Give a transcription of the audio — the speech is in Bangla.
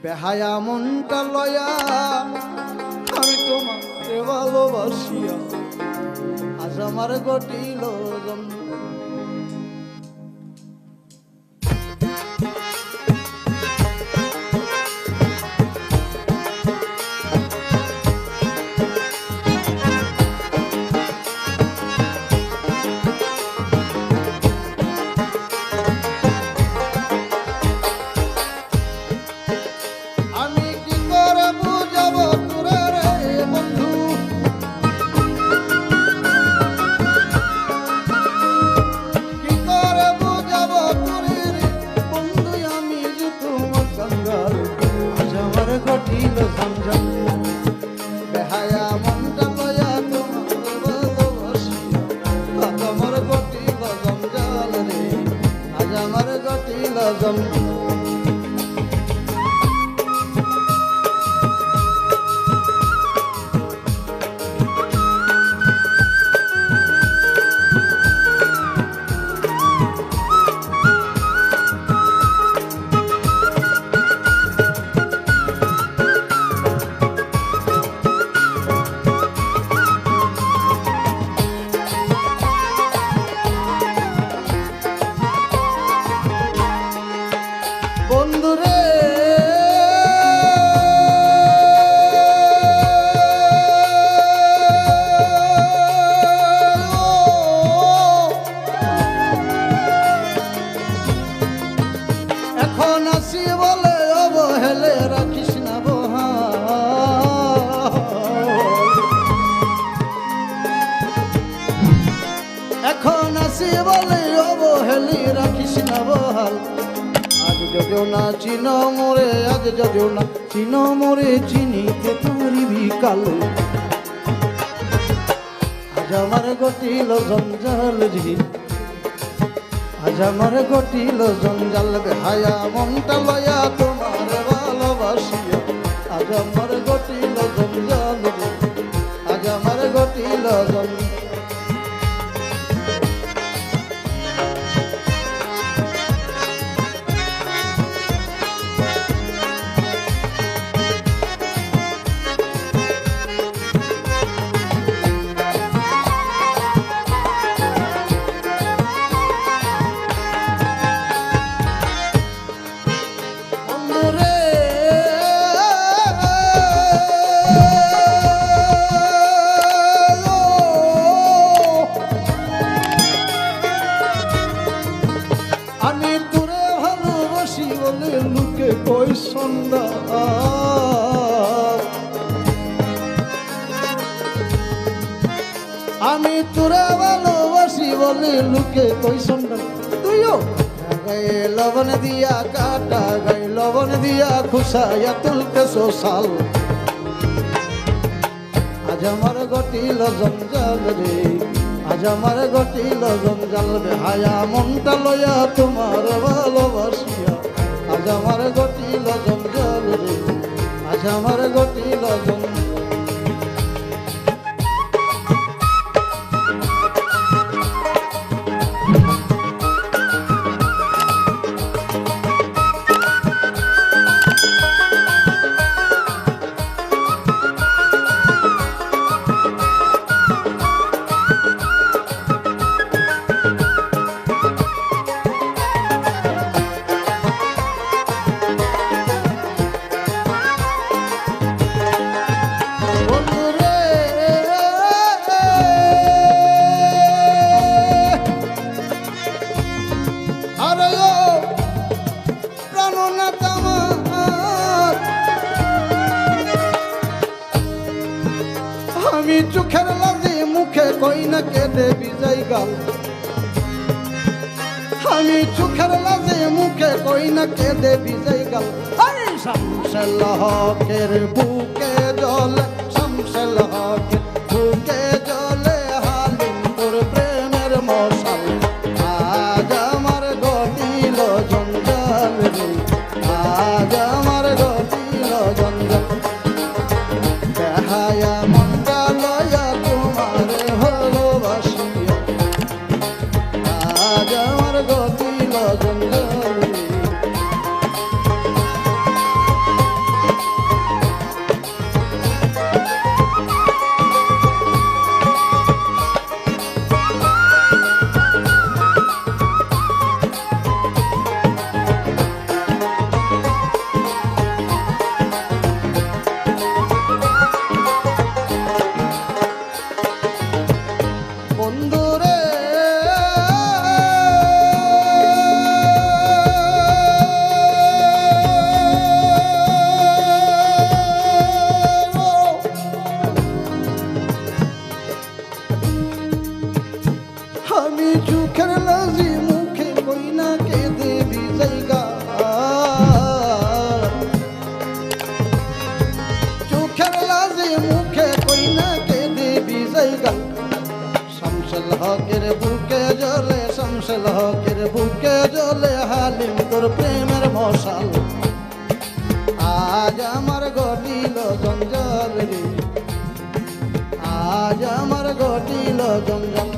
বেহায়া মনটা লয়া আমি তোমাকে ভালোবাসিয়া আজ আমার ঘটিল জন্ম। ঘটিল ঝঞ্ঝাল বেহায়া মনটা লয়া তোমার ভালোবাসিয়া আজ আমার ঘটিল জঞ্জাল রে আজ আমার ঘটিল জঞ্জাল। বন্ধুরে এখন আসি বলে অবহেলে রাখিস না বহাল, এখন আসি বলে অবহেলি রাখিস না বহাল। আজ যদিও না চিন মোরে, আজ যদিও না চিন মোরে, চিনিতে পারিবি কাল। আজ আমার ঘটিল জঞ্জাল রে আজ আমার ঘটিল জঞ্জাল বেহায়া মনটা লয়া তোমার ভালোবাসিয়া আজ আমার ঘটিল জঞ্জাল রে আজ আমার ঘটিল জঞ্জাল। লুকে কই সন্ধ্যা আমি তোরে ভালোবাসি বলে লুকে কই সন্ধ্যা। তুইও গায়ে লবণ দিয়া কাটা, গায়ে লবণ দিয়া খুশাইয়া তুলতে সোশাল। আজ আমার ঘটিল জঞ্জাল রে আজ আমার ঘটিল জঞ্জাল বেহায়া মনটা লয়া তোমার ভালোবাসিয়া আজ আমার ঘটিল জঞ্জাল রে আজ আমার ঘটিল জঞ্জাল। আমি চোখের লাজে মুখে কই না কেঁদে বিজয় গাল, আমি চোখের লাজে মুখে কই না কেঁদে বিজয় গাল। শামসুল হকের বুকে জলে, শামসুল হকের বুকে জলে হালিম তোর প্রেমের মশাল। আজ আমার ঘটিল জঞ্জাল রে আজ আমার ঘটিল জঞ্জাল বেহায়া মনটা লয়া তোমার ভালোবাসিয়া আজ আমার ঘটিল জঞ্জাল। তোর প্রেমের মশাল আজ আমার ঘটিল জঞ্জাল রে আজ আমার ঘটিল জঞ্জাল